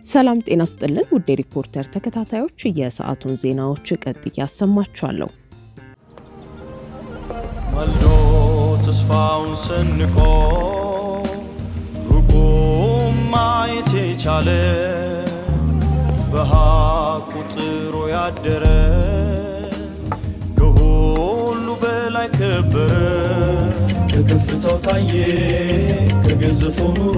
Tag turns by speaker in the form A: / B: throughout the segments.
A: ሰላም ጤና ስጥልን ውድ ሪፖርተር ተከታታዮች የሰዓቱን ዜናዎች ቀጥዬ ያሰማችኋለሁ።
B: ማልዶ ተስፋውን ሰንቆ ሩቁም ማየት የቻለ በሐቁ ጥሮ ያደረ ከሁሉ በላይ ከበረ ከከፍታው ታየ ከገዘፈው ኑሮ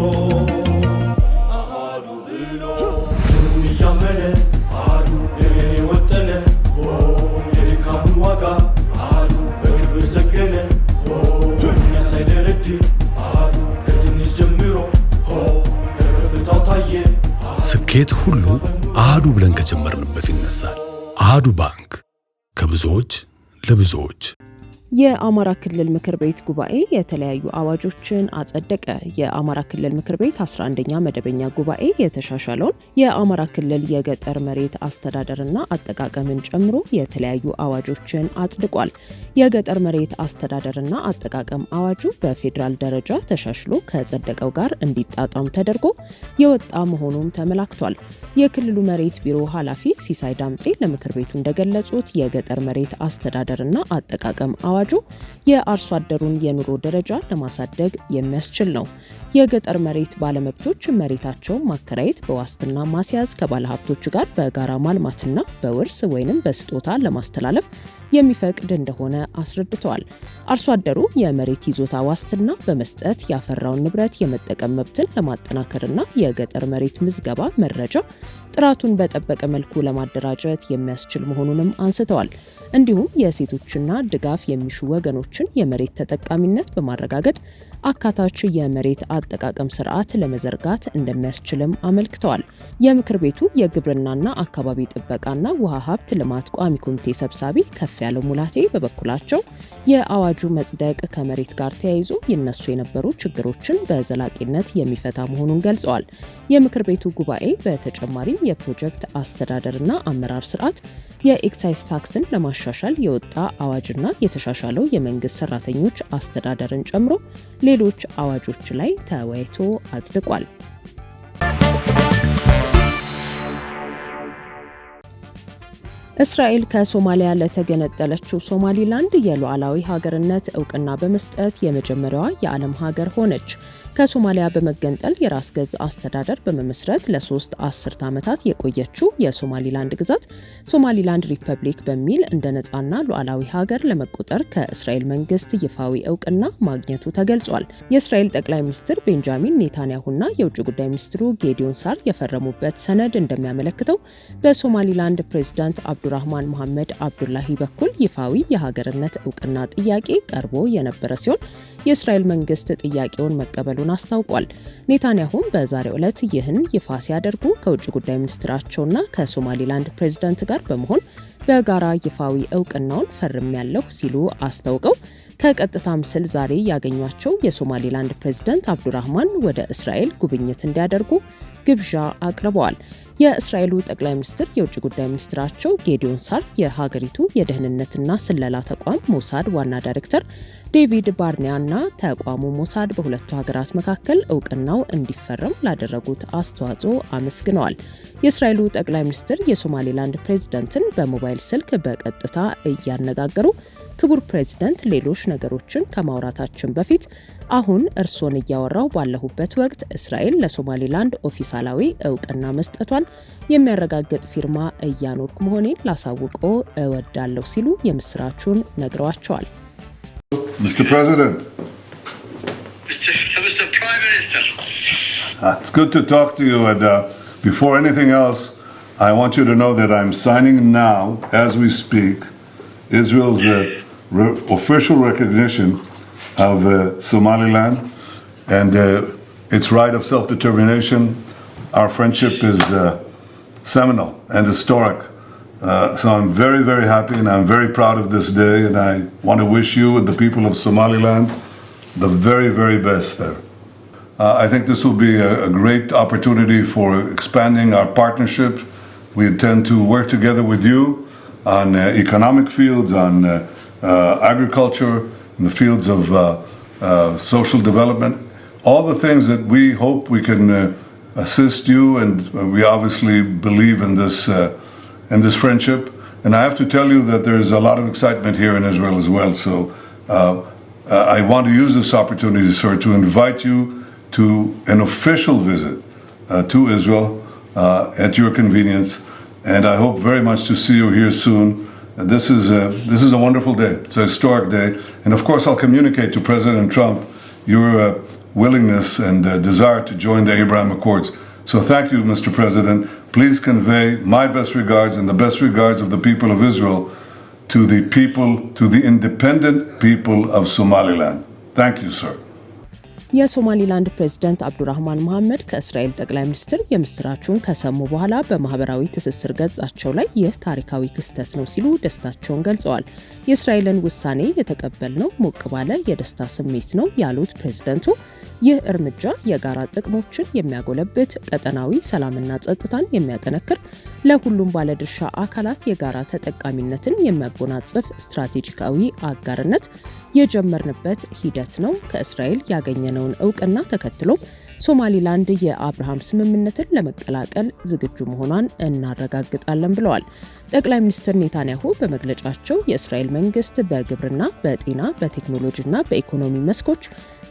C: ስኬት ሁሉ አሃዱ ብለን ከጀመርንበት ይነሳል። አሃዱ ባንክ ከብዙዎች ለብዙዎች።
A: የአማራ ክልል ምክር ቤት ጉባኤ የተለያዩ አዋጆችን አጸደቀ። የአማራ ክልል ምክር ቤት 11ኛ መደበኛ ጉባኤ የተሻሻለውን የአማራ ክልል የገጠር መሬት አስተዳደርና አጠቃቀምን ጨምሮ የተለያዩ አዋጆችን አጽድቋል። የገጠር መሬት አስተዳደርና አጠቃቀም አዋጁ በፌዴራል ደረጃ ተሻሽሎ ከጸደቀው ጋር እንዲጣጣም ተደርጎ የወጣ መሆኑም ተመላክቷል። የክልሉ መሬት ቢሮ ኃላፊ ሲሳይ ዳምጤ ለምክር ቤቱ እንደገለጹት የገጠር መሬት አስተዳደርና አጠቃቀም አዋጁ የአርሶ አደሩን የኑሮ ደረጃ ለማሳደግ የሚያስችል ነው። የገጠር መሬት ባለመብቶች መሬታቸውን ማከራየት፣ በዋስትና ማስያዝ፣ ከባለሀብቶች ጋር በጋራ ማልማትና በውርስ ወይንም በስጦታ ለማስተላለፍ የሚፈቅድ እንደሆነ አስረድተዋል። አርሶ አደሩ የመሬት ይዞታ ዋስትና በመስጠት ያፈራውን ንብረት የመጠቀም መብትን ለማጠናከርና የገጠር መሬት ምዝገባ መረጃ ጥራቱን በጠበቀ መልኩ ለማደራጀት የሚያስችል መሆኑንም አንስተዋል። እንዲሁም የሴቶችና ድጋፍ የሚሹ ወገኖችን የመሬት ተጠቃሚነት በማረጋገጥ አካታች የመሬት አጠቃቀም ስርዓት ለመዘርጋት እንደሚያስችልም አመልክተዋል። የምክር ቤቱ የግብርናና አካባቢ ጥበቃና ውሃ ሀብት ልማት ቋሚ ኮሚቴ ሰብሳቢ ከፍ ያለው ሙላቴ በበኩላቸው የአዋጁ መጽደቅ ከመሬት ጋር ተያይዞ ይነሱ የነበሩ ችግሮችን በዘላቂነት የሚፈታ መሆኑን ገልጸዋል። የምክር ቤቱ ጉባኤ በተጨማሪም የፕሮጀክት አስተዳደርና አመራር ስርዓት፣ የኤክሳይዝ ታክስን ለማሻሻል የወጣ አዋጅና የተሻሻለው የመንግስት ሰራተኞች አስተዳደርን ጨምሮ ሌሎች አዋጆች ላይ ተወያይቶ አጽድቋል። እስራኤል ከሶማሊያ ለተገነጠለችው ሶማሊላንድ የሉዓላዊ ሀገርነት እውቅና በመስጠት የመጀመሪያዋ የዓለም ሀገር ሆነች። ከሶማሊያ በመገንጠል የራስ ገዝ አስተዳደር በመመስረት ለ3 አስርት ዓመታት የቆየችው የሶማሊላንድ ግዛት ሶማሊላንድ ሪፐብሊክ በሚል እንደ ነጻና ሉዓላዊ ሀገር ለመቆጠር ከእስራኤል መንግስት ይፋዊ እውቅና ማግኘቱ ተገልጿል። የእስራኤል ጠቅላይ ሚኒስትር ቤንጃሚን ኔታንያሁና የውጭ ጉዳይ ሚኒስትሩ ጌዲዮን ሳር የፈረሙበት ሰነድ እንደሚያመለክተው በሶማሊላንድ ፕሬዝዳንት አብዱራህማን መሐመድ አብዱላሂ በኩል ይፋዊ የሀገርነት እውቅና ጥያቄ ቀርቦ የነበረ ሲሆን የእስራኤል መንግስት ጥያቄውን መቀበሉን አስታውቋል። ኔታንያሁም በዛሬው ዕለት ይህን ይፋ ሲያደርጉ ከውጭ ጉዳይ ሚኒስትራቸውና ከሶማሊላንድ ፕሬዝዳንት ጋር በመሆን በጋራ ይፋዊ እውቅናውን ፈርሜያለሁ ሲሉ አስታውቀው ከቀጥታ ምስል ዛሬ ያገኟቸው የሶማሊላንድ ፕሬዝዳንት አብዱራህማን ወደ እስራኤል ጉብኝት እንዲያደርጉ ግብዣ አቅርበዋል። የእስራኤሉ ጠቅላይ ሚኒስትር የውጭ ጉዳይ ሚኒስትራቸው ጌዲዮን ሳር የሀገሪቱ የደህንነትና ስለላ ተቋም ሞሳድ ዋና ዳይሬክተር ዴቪድ ባርኒያና ተቋሙ ሞሳድ በሁለቱ ሀገራት መካከል እውቅናው እንዲፈረም ላደረጉት አስተዋጽኦ አመስግነዋል። የእስራኤሉ ጠቅላይ ሚኒስትር የሶማሊላንድ ፕሬዝዳንትን በሞባይል ስልክ በቀጥታ እያነጋገሩ ክቡር ፕሬዝዳንት፣ ሌሎች ነገሮችን ከማውራታችን በፊት አሁን እርሶን እያወራው ባለሁበት ወቅት እስራኤል ለሶማሊላንድ ኦፊሳላዊ እውቅና መስጠቷን የሚያረጋግጥ ፊርማ እያኖርኩ መሆኔን ላሳውቆ እወዳለሁ ሲሉ የምስራቹን ነግረዋቸዋል።
D: Mr. President.
E: Mr. Prime Minister.
D: It's good to talk to you, and before anything else, I want you to know that I'm signing now, as we speak, Israel's official recognition of Somaliland and its right of self-determination. Our friendship is seminal and historic. So I'm very, very happy and I'm very proud of this day, and I want to wish you and the people of Somaliland the very, very best there. I think this will be a great opportunity for expanding our partnership. We intend to work together with you on economic fields, on agriculture, in the fields of social development, all the things that we hope we can assist you, and we obviously believe in this friendship. And I have to tell you that there's a lot of excitement here in Israel as well. So I want to use this opportunity, sir, to invite you to an official visit to Israel at your convenience. And I hope very much to see you here soon. This is a wonderful day. It's a historic day. And of course, I'll communicate to President Trump your willingness and desire to join the Abraham Accords. So thank you, Mr. President. Please convey my best regards and the best regards of the people of Israel to the independent people of Somaliland. Thank you, sir.
A: የሶማሊላንድ ፕሬዝዳንት አብዱራህማን መሐመድ ከእስራኤል ጠቅላይ ሚኒስትር የምስራቹን ከሰሙ በኋላ በማህበራዊ ትስስር ገጻቸው ላይ ይህ ታሪካዊ ክስተት ነው ሲሉ ደስታቸውን ገልጸዋል። የእስራኤልን ውሳኔ የተቀበልነው ሞቅ ባለ የደስታ ስሜት ነው ያሉት ፕሬዝዳንቱ ይህ እርምጃ የጋራ ጥቅሞችን የሚያጎለብት፣ ቀጠናዊ ሰላምና ጸጥታን የሚያጠነክር፣ ለሁሉም ባለድርሻ አካላት የጋራ ተጠቃሚነትን የሚያጎናጽፍ ስትራቴጂካዊ አጋርነት የጀመርንበት ሂደት ነው። ከእስራኤል ያገኘነውን እውቅና ተከትሎ ሶማሊላንድ የአብርሃም ስምምነትን ለመቀላቀል ዝግጁ መሆኗን እናረጋግጣለን ብለዋል። ጠቅላይ ሚኒስትር ኔታንያሁ በመግለጫቸው የእስራኤል መንግስት በግብርና፣ በጤና፣ በቴክኖሎጂና በኢኮኖሚ መስኮች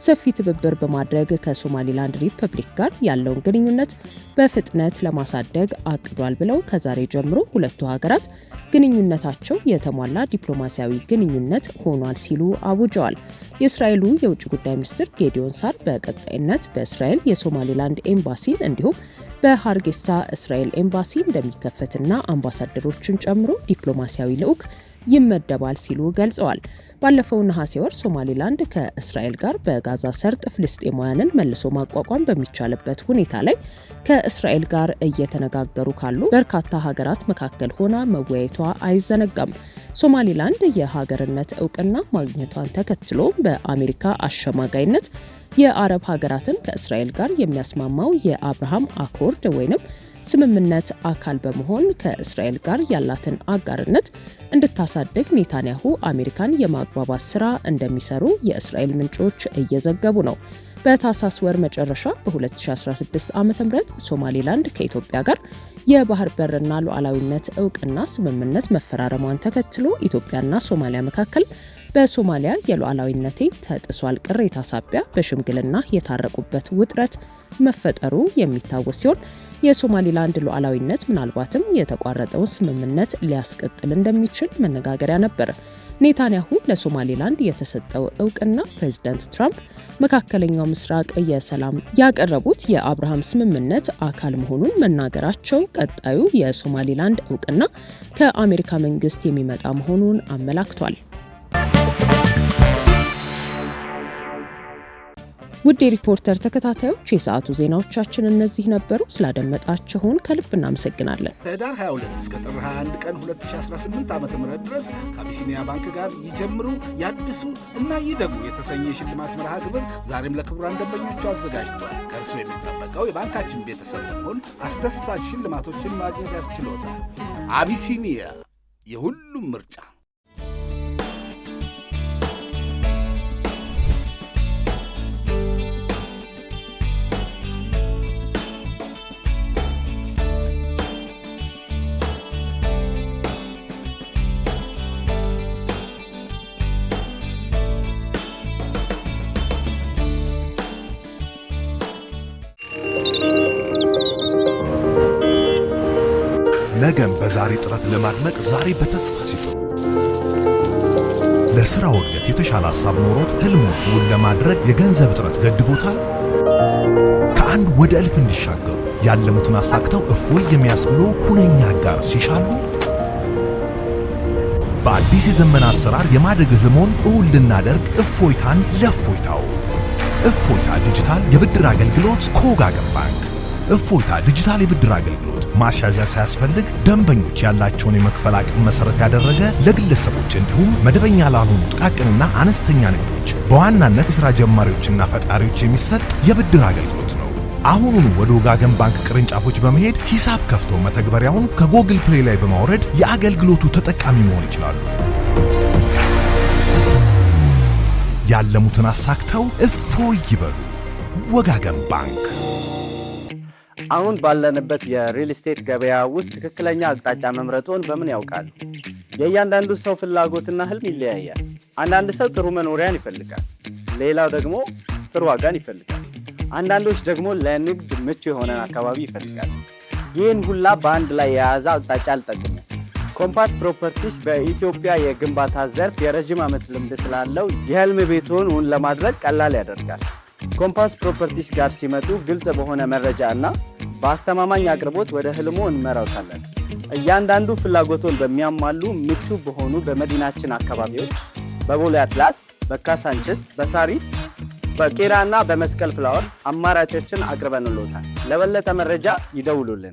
A: ሰፊ ትብብር በማድረግ ከሶማሊላንድ ሪፐብሊክ ጋር ያለውን ግንኙነት በፍጥነት ለማሳደግ አቅዷል ብለው ከዛሬ ጀምሮ ሁለቱ ሀገራት ግንኙነታቸው የተሟላ ዲፕሎማሲያዊ ግንኙነት ሆኗል ሲሉ አውጀዋል። የእስራኤሉ የውጭ ጉዳይ ሚኒስትር ጌዲዮን ሳር በቀጣይነት በእስራኤል የሶማሊላንድ ኤምባሲን እንዲሁም በሃርጌሳ እስራኤል ኤምባሲ እንደሚከፈትና አምባሳደሮችን ጨምሮ ዲፕሎማሲያዊ ልዑክ ይመደባል ሲሉ ገልጸዋል። ባለፈው ነሐሴ ወር ሶማሊላንድ ከእስራኤል ጋር በጋዛ ሰርጥ ፍልስጤማውያንን መልሶ ማቋቋም በሚቻልበት ሁኔታ ላይ ከእስራኤል ጋር እየተነጋገሩ ካሉ በርካታ ሀገራት መካከል ሆና መወያየቷ አይዘነጋም። ሶማሊላንድ የሀገርነት እውቅና ማግኘቷን ተከትሎ በአሜሪካ አሸማጋይነት የአረብ ሀገራትን ከእስራኤል ጋር የሚያስማማው የአብርሃም አኮርድ ወይንም ስምምነት አካል በመሆን ከእስራኤል ጋር ያላትን አጋርነት እንድታሳድግ ኔታንያሁ አሜሪካን የማግባባት ስራ እንደሚሰሩ የእስራኤል ምንጮች እየዘገቡ ነው። በታህሳስ ወር መጨረሻ በ2016 ዓ.ም ሶማሊላንድ ከኢትዮጵያ ጋር የባህር በርና ሉዓላዊነት እውቅና ስምምነት መፈራረሟን ተከትሎ ኢትዮጵያና ሶማሊያ መካከል በሶማሊያ የሉዓላዊነቴ ተጥሷል ቅሬታ ሳቢያ በሽምግልና የታረቁበት ውጥረት መፈጠሩ የሚታወስ ሲሆን የሶማሊላንድ ሉዓላዊነት ምናልባትም የተቋረጠውን ስምምነት ሊያስቀጥል እንደሚችል መነጋገሪያ ነበር። ኔታንያሁ ለሶማሊላንድ የተሰጠው እውቅና ፕሬዝዳንት ትራምፕ መካከለኛው ምስራቅ የሰላም ያቀረቡት የአብርሃም ስምምነት አካል መሆኑን መናገራቸው ቀጣዩ የሶማሊላንድ እውቅና ከአሜሪካ መንግስት የሚመጣ መሆኑን አመላክቷል። ውድ የሪፖርተር ተከታታዮች የሰዓቱ ዜናዎቻችን እነዚህ ነበሩ። ስላደመጣችሁን ከልብ እናመሰግናለን።
E: ከህዳር 22 እስከ ጥር 21 ቀን 2018 ዓ.ም ድረስ ከአቢሲኒያ ባንክ ጋር ይጀምሩ፣ ያድሱ እና ይደጉ የተሰኘ የሽልማት መርሃ ግብር ዛሬም ለክቡራን ደንበኞቹ አዘጋጅቷል። ከእርሶ የሚጠበቀው የባንካችን ቤተሰብ በመሆን አስደሳች ሽልማቶችን ማግኘት ያስችሎታል። አቢሲኒያ የሁሉም ምርጫ።
F: ነገም በዛሬ ጥረት ለማድመቅ ዛሬ በተስፋ ሲጥሩ ለሥራው እድገት የተሻለ ሐሳብ ኖሮት ህልሙን እውን ለማድረግ የገንዘብ እጥረት ገድቦታል? ከአንድ ወደ እልፍ እንዲሻገሩ ያለሙትን አሳክተው እፎይ የሚያስብሎ ሁነኛ አጋር ሲሻሉ በአዲስ የዘመን አሰራር የማደግ ህልሞን እውን ልናደርግ እፎይታን ለእፎይታው እፎይታ ዲጂታል የብድር አገልግሎት ከወጋገን ባንክ። እፎይታ ዲጂታል የብድር አገልግሎት ማሻሻያ ሳያስፈልግ ደንበኞች ያላቸውን የመክፈል አቅም መሰረት ያደረገ ለግለሰቦች እንዲሁም መደበኛ ላልሆኑ ጥቃቅንና አነስተኛ ንግዶች በዋናነት የሥራ ጀማሪዎችና ፈጣሪዎች የሚሰጥ የብድር አገልግሎት ነው። አሁኑኑ ወደ ወጋገን ባንክ ቅርንጫፎች በመሄድ ሂሳብ ከፍተው መተግበሪያውን ከጎግል ፕሌይ ላይ በማውረድ የአገልግሎቱ ተጠቃሚ መሆን ይችላሉ። ያለሙትን አሳክተው እፎይ ይበሉ። ወጋገን ባንክ።
G: አሁን ባለንበት የሪል ስቴት ገበያ ውስጥ ትክክለኛ አቅጣጫ መምረጡን በምን ያውቃሉ? የእያንዳንዱ ሰው ፍላጎትና ህልም ይለያያል። አንዳንድ ሰው ጥሩ መኖሪያን ይፈልጋል፣ ሌላው ደግሞ ጥሩ ዋጋን ይፈልጋል። አንዳንዶች ደግሞ ለንግድ ምቹ የሆነ አካባቢ ይፈልጋሉ። ይህን ሁላ በአንድ ላይ የያዘ አቅጣጫ አልጠቅሙ። ኮምፓስ ፕሮፐርቲስ በኢትዮጵያ የግንባታ ዘርፍ የረጅም ዓመት ልምድ ስላለው የህልም ቤቱን እውን ለማድረግ ቀላል ያደርጋል። ኮምፓስ ፕሮፐርቲስ ጋር ሲመጡ ግልጽ በሆነ መረጃ እና በአስተማማኝ አቅርቦት ወደ ህልሙ እንመራውታለን። እያንዳንዱ ፍላጎቶን በሚያሟሉ ምቹ በሆኑ በመዲናችን አካባቢዎች በቦሌ አትላስ፣ በካሳንችስ፣ በሳሪስ፣ በቄራ እና በመስቀል ፍላወር አማራጮችን አቅርበንልዎታል። ለበለጠ መረጃ ይደውሉልን።